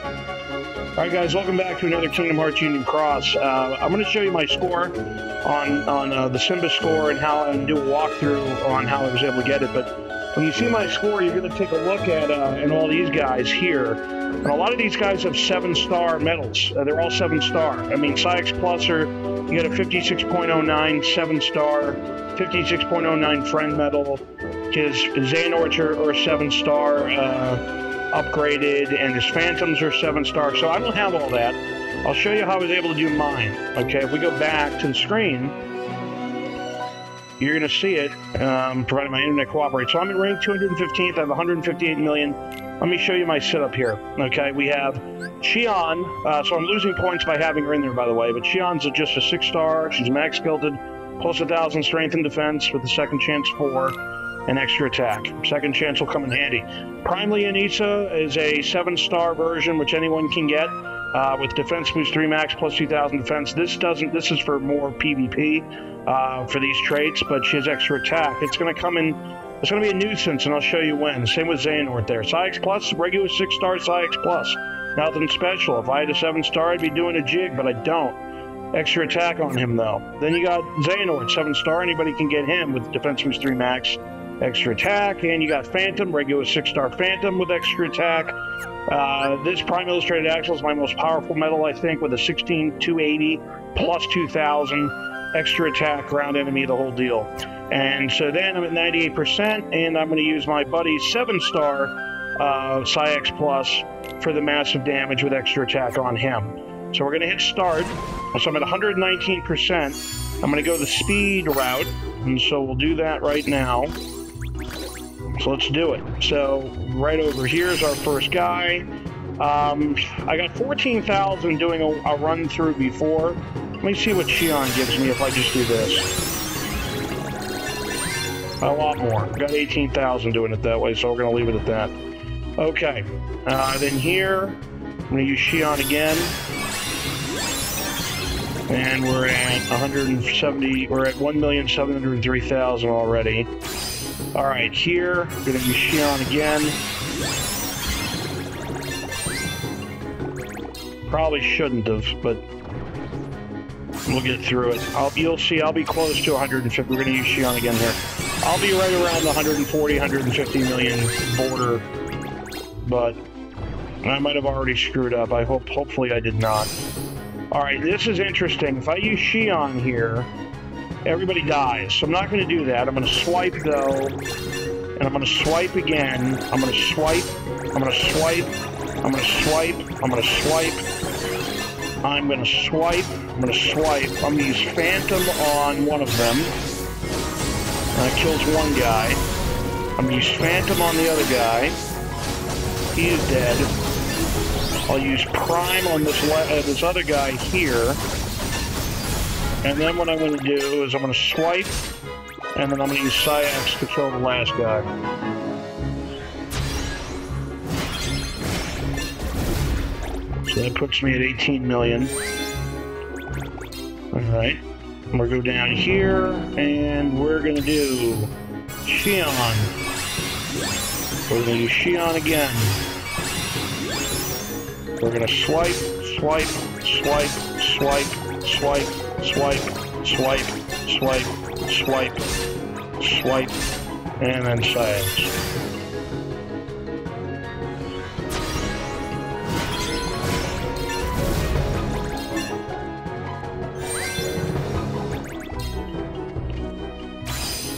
Alright guys, welcome back to another Kingdom Hearts Union Cross. I'm going to show you my score on the Simba score and how and do a walkthrough on how I was able to get it. But when you see my score, you're going to take a look at and all these guys here. And a lot of these guys have 7-star medals. They're all 7-star. I mean, Sora Hsc Plus, you get a 56.09 7-star, 56.09 friend medal. His Xehanorts are 7-star. Upgraded, and his Phantoms are 7-star, so I don't have all that. I'll show you how I was able to do mine. Okay, if we go back to the screen, you're going to see it, provided my internet cooperates. So I'm in rank 215th, I have 158 million. Let me show you my setup here. Okay, we have Xion, so I'm losing points by having her in there, by the way, but Xion's just a 6-star, she's max skeleted, plus 1,000 strength and defense with a second chance 4. An extra attack. Second chance will come in handy. Prime Leonisa is a 7-star version, which anyone can get, with defense boost 3 max plus 2,000 defense. This is for more PvP for these traits, but she has extra attack. It's going to come in. It's going to be a nuisance, and I'll show you when. Same with Xehanort there. Sora Hsc Plus, regular 6-star Sora Hsc Plus. Nothing special. If I had a 7-star, I'd be doing a jig, but I don't. Extra attack on him though. Then you got Xehanort, 7-star. Anybody can get him with defense boost 3 max. Extra attack, and you got Phantom, regular 6-star Phantom with extra attack. This Prime Illustrated Axle is my most powerful medal, I think, with a 16,280 plus 2,000 extra attack, ground enemy, the whole deal. And so then I'm at 98%, and I'm going to use my buddy's 7-star Sora Hsc Plus for the massive damage with extra attack on him. So we're going to hit start. So I'm at 119%. I'm going to go the speed route, and so we'll do that right now. So let's do it. So right over here is our first guy. I got 14,000 doing a run through before. Let me see what Xion gives me if I just do this. A lot more. Got 18,000 doing it that way, so we're going to leave it at that. Okay. Then here, I'm going to use Xion again. And we're at 170, we're at 1,703,000 already. Alright, here, I'm going to use Xion again. Probably shouldn't have, but we'll get through it. You'll see, I'll be close to 150. We're going to use Xion again here. I'll be right around the 140, 150 million border, but I might have already screwed up. Hopefully I did not. Alright, this is interesting. If I use Xion here, everybody dies. So I'm not going to do that. I'm going to swipe, though, and I'm going to swipe again. I'm going to swipe. I'm going to swipe. I'm going to swipe. I'm going to swipe. I'm going to swipe. I'm going to swipe. I'm going to use Phantom on one of them. That kills one guy. I'm going to use Phantom on the other guy. He is dead. I'll use Prime on this other guy here. And then what I'm going to do is I'm going to swipe, and then I'm going to use Sora Hsc to kill the last guy. So that puts me at 18 million. Alright. We'll go down here, and we're going to do Xion. We're going to use Xion again. We're going to swipe, swipe, swipe, swipe, swipe, swipe, swipe, swipe, swipe, swipe, and then Sora Hsc.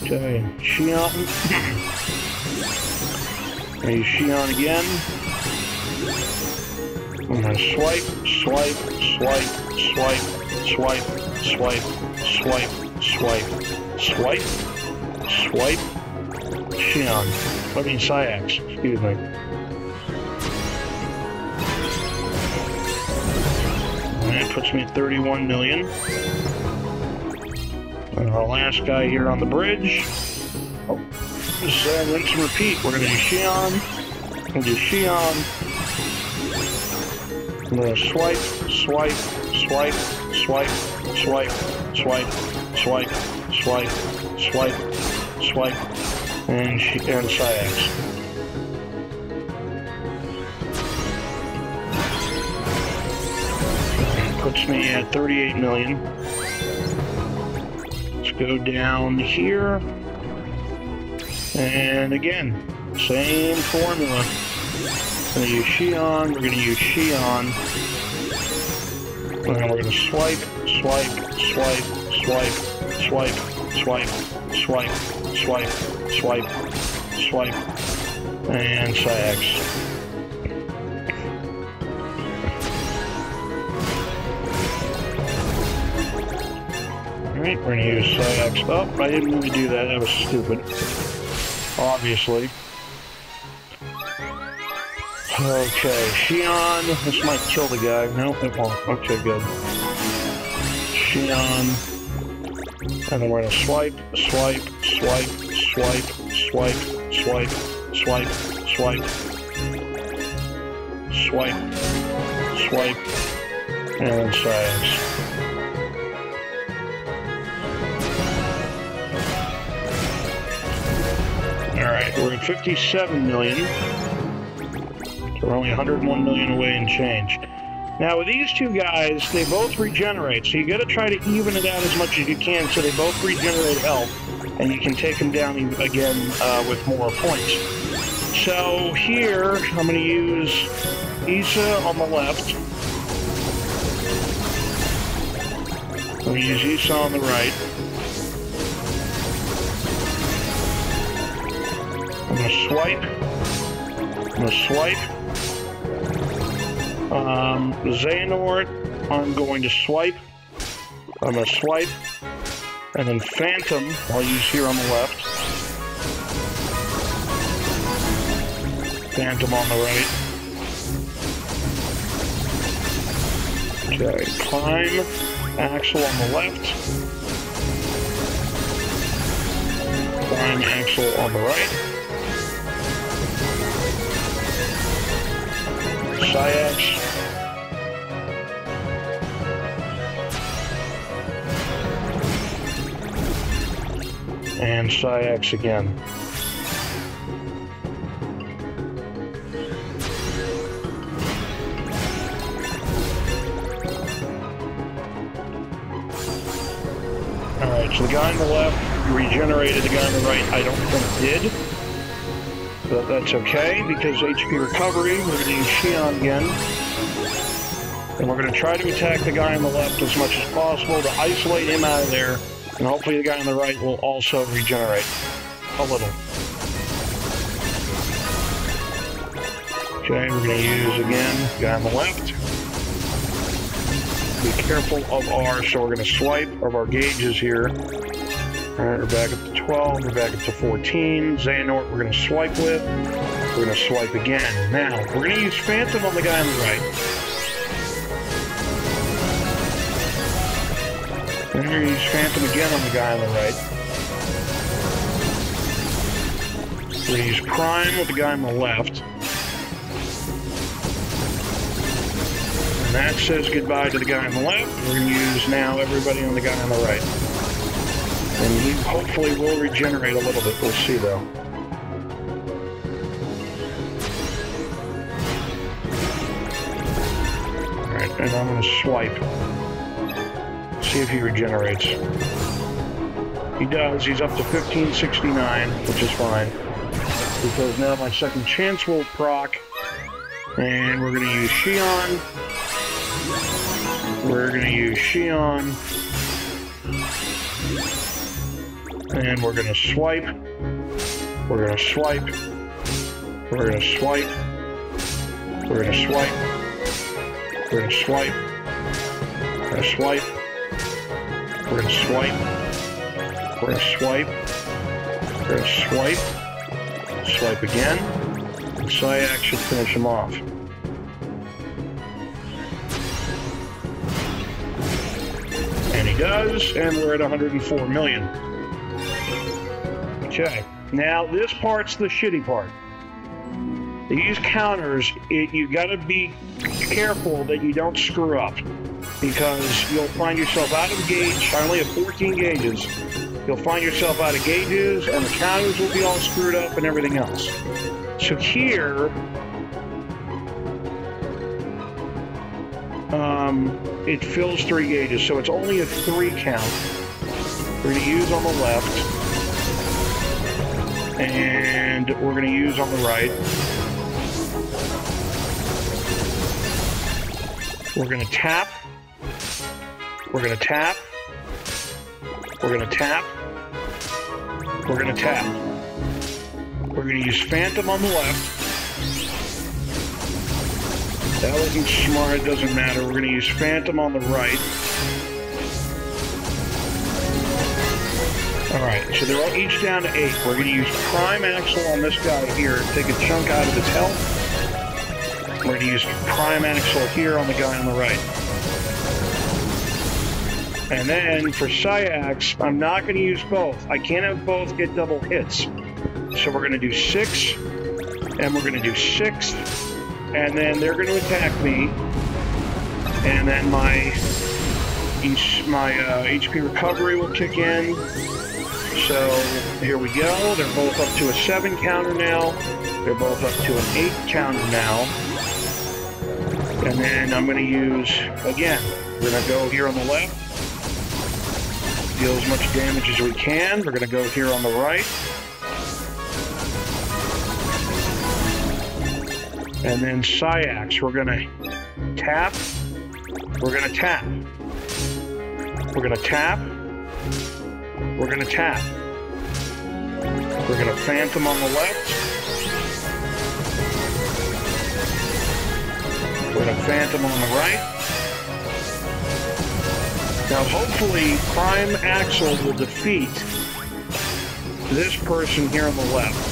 Okay, Xion. Use Xion again. I'm going to swipe, swipe, swipe, swipe, swipe, swipe, swipe, swipe, swipe, swipe, Xion. I mean Sora Hsc, excuse me. And that puts me at 31 million. And our last guy here on the bridge. Oh, just rinse and repeat. We're going to do Xion. We'll do Xion. I'm going to swipe, swipe, swipe, swipe, swipe, swipe, swipe, swipe, swipe, swipe, and Sora Hsc. puts me at 38 million. Let's go down here. And again, same formula. We're going to use Xion, we're going to use Xion. And then we're going to swipe, swipe, swipe, swipe, swipe, swipe, swipe, swipe, swipe, swipe, and Sora Hsc. Alright, we're going to use Sora Hsc. Oh, I didn't mean to do that. That was stupid. Obviously. Okay, Xion. This might kill the guy. No, it won't. Okay, good. Xion. And then we're going to swipe, swipe, swipe, swipe, swipe, swipe, swipe, swipe, swipe, swipe, and Sora Hsc. Alright, we're at 57 million. So we're only 101 million away and change. Now with these two guys, they both regenerate, so you gotta try to even it out as much as you can so they both regenerate health, and you can take them down again with more points. So here, I'm gonna use Issa on the left. I'm gonna use Issa on the right. I'm going to swipe. I'm going to swipe. Xehanort, I'm going to swipe. I'm going to swipe. And then Phantom, I'll use here on the left. Phantom on the right. Okay, Prime, Axel on the left. Prime, Axel on the right. Sora Hsc. And Sora Hsc again. Alright, so the guy on the left regenerated, the guy on the right I don't think did. But that's okay, because HP recovery, we're going to use Xion again. And we're going to try to attack the guy on the left as much as possible to isolate him out of there, and hopefully the guy on the right will also regenerate a little. Okay, we're going to use, again, the guy on the left. Be careful of so we're going to swipe of our gauges here. Alright, we're back up to 12, we're back up to 14. Xehanort we're going to swipe with. We're going to swipe again. Now, we're going to use Phantom on the guy on the right. Then we're going to use Phantom again on the guy on the right. We're going to use Prime with the guy on the left. And that says goodbye to the guy on the left. We're going to use now everybody on the guy on the right. And he hopefully will regenerate a little bit. We'll see, though. Alright, and I'm going to swipe. See if he regenerates. He does. He's up to 1569, which is fine. Because now my second chance will proc. And we're going to use Xion. We're going to use Xion. And we're going to swipe. We're going to swipe. We're going to swipe. We're going to swipe. We're going to swipe. We're going to swipe. We're going to swipe. We're going to swipe. We're going to swipe. Swipe again. And Sora Hsc should finish him off. And he does, and we're at 104 million. Okay, now this part's the shitty part. These counters, you gotta be careful that you don't screw up, because you'll find yourself out of gauge. I only have 14 gauges. You'll find yourself out of gauges, and the counters will be all screwed up and everything else. So here, it fills 3 gauges, so it's only a 3 count. We're going to use on the left, and we're going to use on the right. We're going to tap. We're going to tap. We're going to tap. We're going to tap. We're going to use Phantom on the left. That wasn't smart, it doesn't matter. We're going to use Phantom on the right. Alright, so they're all each down to 8. We're going to use Prime Axle on this guy here, take a chunk out of his health. We're going to use Prime Axle here on the guy on the right. And then for Hsc, I'm not going to use both. I can't have both get double hits. So we're going to do 6, and we're going to do 6, and then they're going to attack me, and then my HP recovery will kick in. So here we go. They're both up to a 7 counter now. They're both up to an 8 counter now. And then I'm going to use, again, we're going to go here on the left. Deal as much damage as we can. We're going to go here on the right. And then Hsc, we're going to tap. We're going to tap. We're going to tap. We're going to tap. We're going to Phantom on the left. We're going to Phantom on the right. Now, hopefully, Prime Axle will defeat this person here on the left.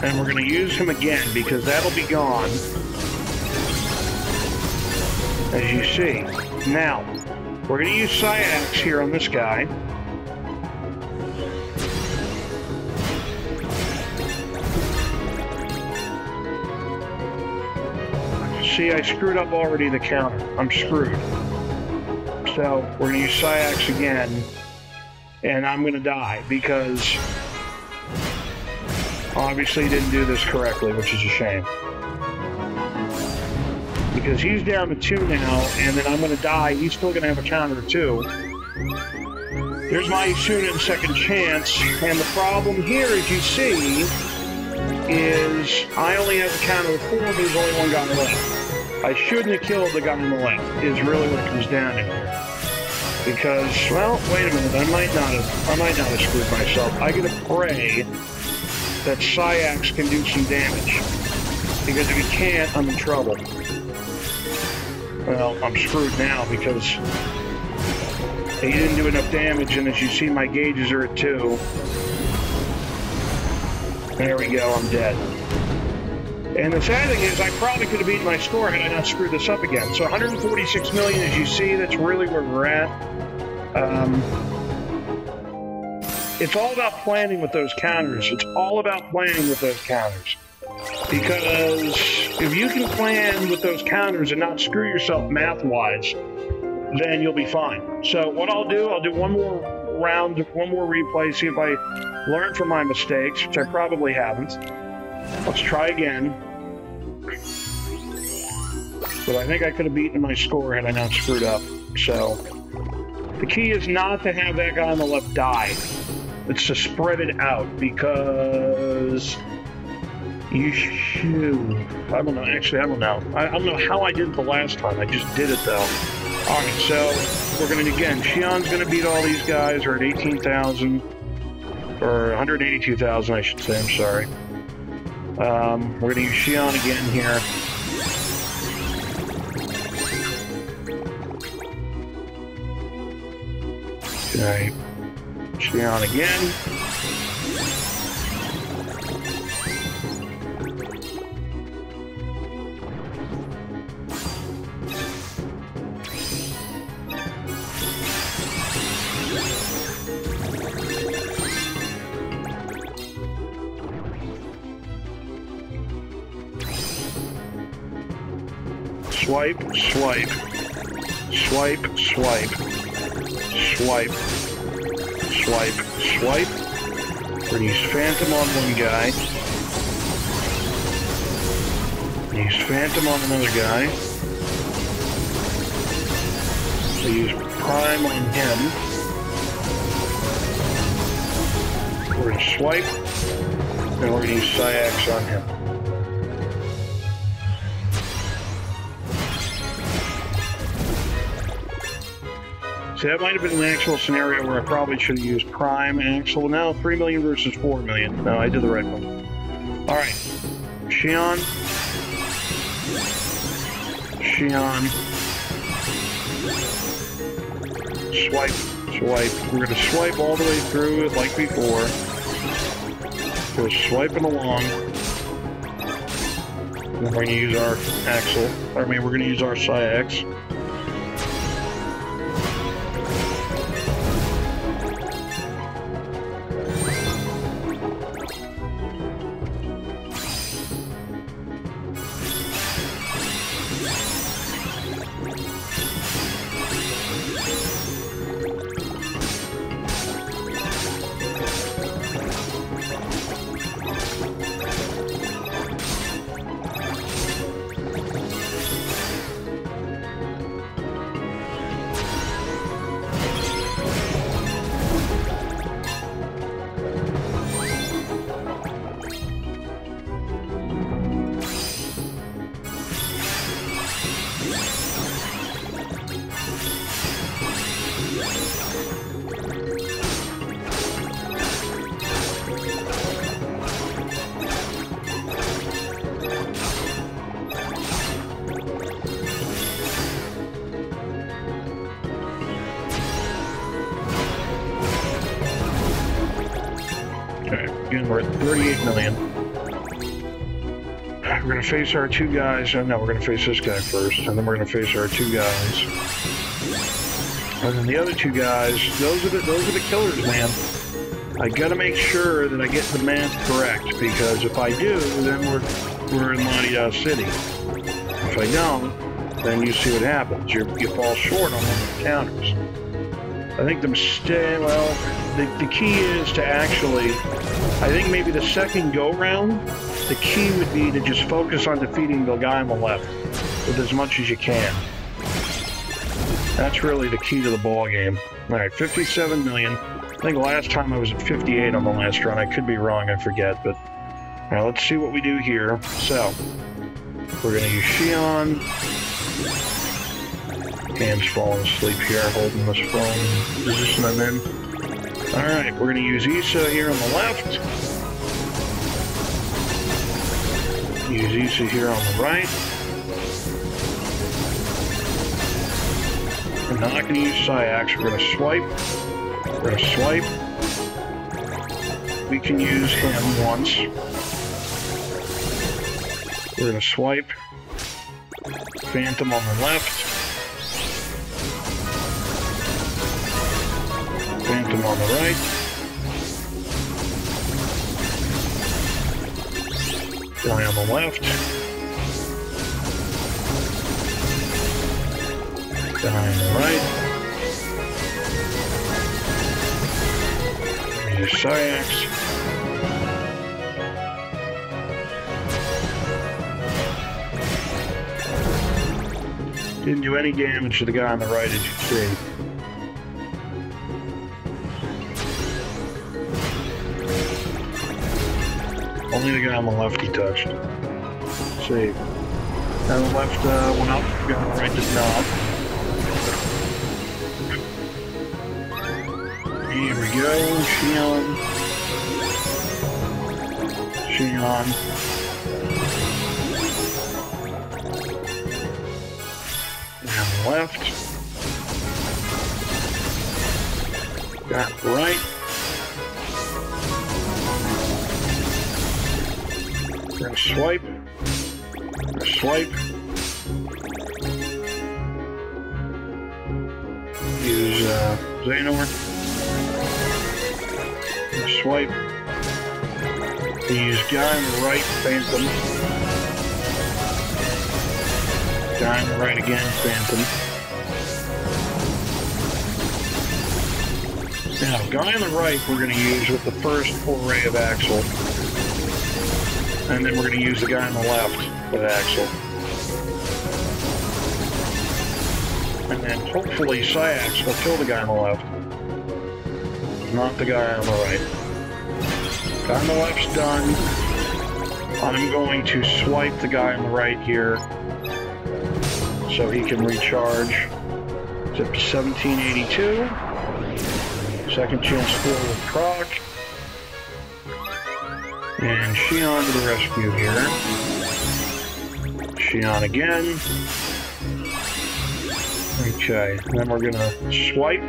And we're going to use him again, because that'll be gone, as you see. Now, we're going to use Hsc here on this guy. See, I screwed up already the counter. I'm screwed. So we're going to use Hsc again, and I'm going to die because obviously didn't do this correctly, which is a shame. Because he's down to 2 now, and then I'm going to die. He's still going to have a counter of 2. There's my Sunin second chance, and the problem here, as you see, is I only have a counter of 4, but there's only 1 guy left. I shouldn't have killed the guy on the left, is really what it comes down to here. Because, well, wait a minute, I might not have screwed myself. I gotta pray that Hsc can do some damage. Because if he can't, I'm in trouble. Well, I'm screwed now because he didn't do enough damage, and as you see, my gauges are at 2. There we go, I'm dead. And the sad thing is, I probably could have beaten my score had I not screwed this up again. So 146 million, as you see, that's really where we're at. It's all about planning with those counters. It's all about planning with those counters. Because if you can plan with those counters and not screw yourself math-wise, then you'll be fine. So what I'll do one more round, one more replay, see if I learn from my mistakes, which I probably haven't. Let's try again. But I think I could have beaten my score had I not screwed up. So the key is not to have that guy on the left die. It's to spread it out, because you should. I don't know. Actually, I don't know. I don't know how I did it the last time. I just did it, though. All right, so we're going to, again, Xi'an's going to beat all these guys. We're at 18,000, or 182,000, I should say. I'm sorry. We're going to use Xi'an again here. Okay. Xi'an again. Swipe, swipe, swipe, swipe, swipe, swipe, swipe. We're going to use Phantom on one guy. Use Phantom on another guy. We use Prime on him. We're going to swipe, and we're going to use Sora Hsc on him. See, that might have been an actual scenario where I probably should have used Prime Axel. Now 3 million versus 4 million. No, I did the right one. All right, Xion. Swipe. We're going to swipe all the way through it like before. We're swiping along. And we're going to use our Axel. We're going to use our Sora Hsc. Again, we're at 38 million. We're going to face our two guys. No, we're going to face this guy first, and then we're going to face our two guys. And then the other two guys, those are the killers, man. I got to make sure that I get the math correct, because if I do, then we're in La City. If I don't, then you see what happens. You fall short on one of the counters. I think the mistake, well, the key is to actually, I think maybe the second go-round, the key would be to just focus on defeating the guy on the left with as much as you can. That's really the key to the ball game. All right, 57 million. I think last time I was at 58 on the last run. I could be wrong, I forget, but all right, let's see what we do here. So, we're going to use Xion. Ham's falling asleep here, holding this phone position I'm in. Alright, we're going to use Issa here on the left. Use Issa here on the right. We're not going to use Sora Hsc, we're going to swipe. We're going to swipe. We can use him once. We're going to swipe. Phantom on the left. Phantom on the right. Guy on the left. Guy on the right. Use Sora Hsc. Didn't do any damage to the guy on the right, as you see. Only the guy on the left he touched. Let's see. Guy on the left went up, the guy on the right did not. Here we go, Xion. Guy on the left. Got right. We're going to swipe. Use Xehanort. Swipe. Use guy on the right, Phantom. Guy on the right again, Phantom. Now, guy on the right we're going to use with the first foray of Axel. And then we're going to use the guy on the left with Axel. And then hopefully Syax will kill the guy on the left. Not the guy on the right. Guy on the left's done. I'm going to swipe the guy on the right here so he can recharge. It's up to 1782. Second chance for with Croc. And Xion to the rescue here. Xion again. Okay, then we're gonna swipe.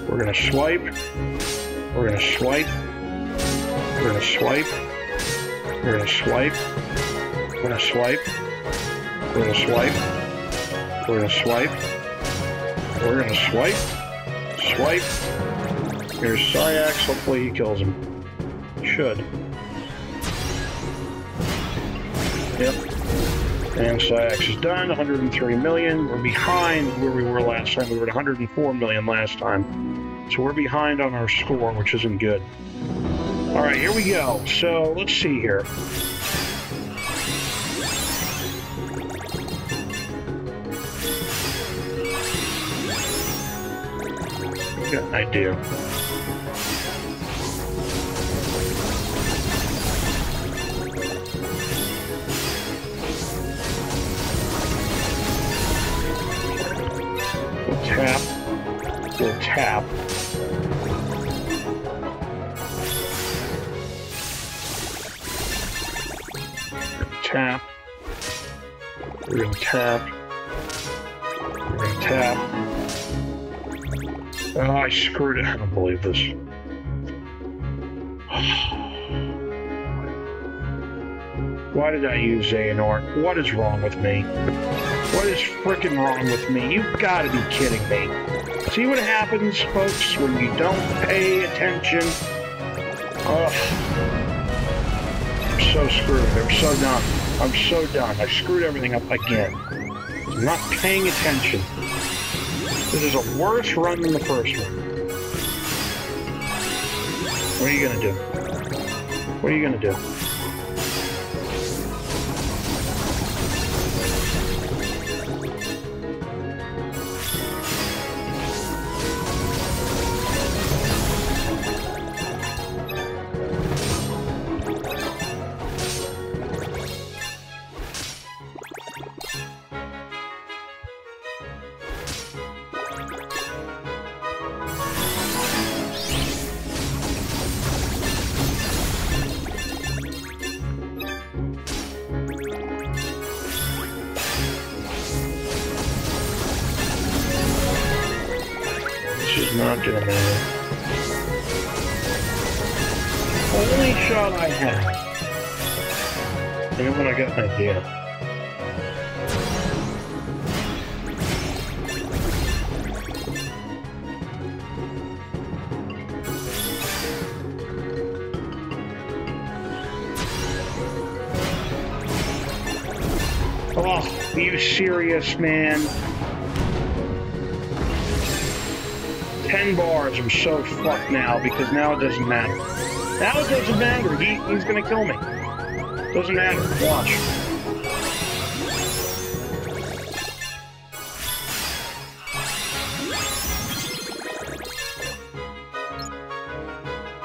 We're gonna swipe. We're gonna swipe. We're gonna swipe. We're gonna swipe. We're gonna swipe. We're gonna swipe. We're gonna swipe. We're gonna swipe. Swipe. Here's Syax. Hopefully he kills him. Should. Yep. And Syax is done. 103 million. We're behind where we were last time. We were at 104 million last time. So we're behind on our score, which isn't good. All right, here we go. So let's see here. Got an idea. We'll tap. We'll tap. Tap. We're gonna tap. We're gonna tap. Oh, I screwed it. I don't believe this. Why did I use Xehanort? What is wrong with me? What is frickin' wrong with me? You've got to be kidding me. See what happens, folks, when you don't pay attention? Ugh. I'm so screwed. I'm so done. I'm so done. I screwed everything up again. I'm not paying attention. This is a worse run than the first one. What are you gonna do? What are you gonna do? Not gonna matter. Only shot I have. And when I got an idea. Oh, are you serious, man? 10 bars, I'm so fucked now, because now it doesn't matter. Now it doesn't matter. He's gonna kill me. Doesn't matter. Watch.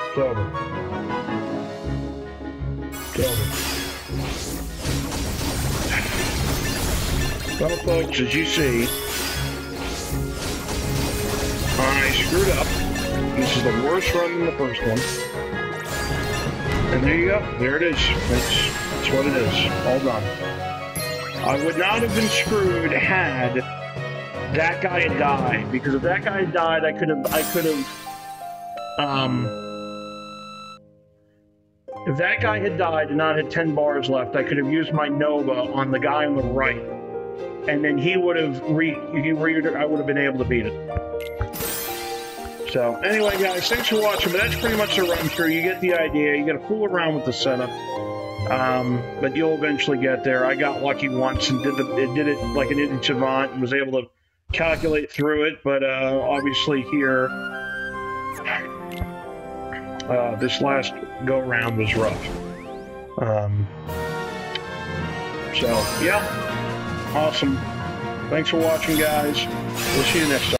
It's over. It's over. Well, folks, as you see, I screwed up. This is the worst run than the first one. And there you go. There it is. That's what it is. All done. I would not have been screwed had that guy had died. Because if that guy had died, I could have, if that guy had died and not had 10 bars left, I could have used my Nova on the guy on the right. And then he would have, I would have been able to beat it. So, anyway, guys, thanks for watching, but that's pretty much the run-through. You get the idea. You got to fool around with the setup, but you'll eventually get there. I got lucky once and did it like an idiot savant and was able to calculate through it, but obviously here, this last go-round was rough. So, yeah, awesome. Thanks for watching, guys. We'll see you next time.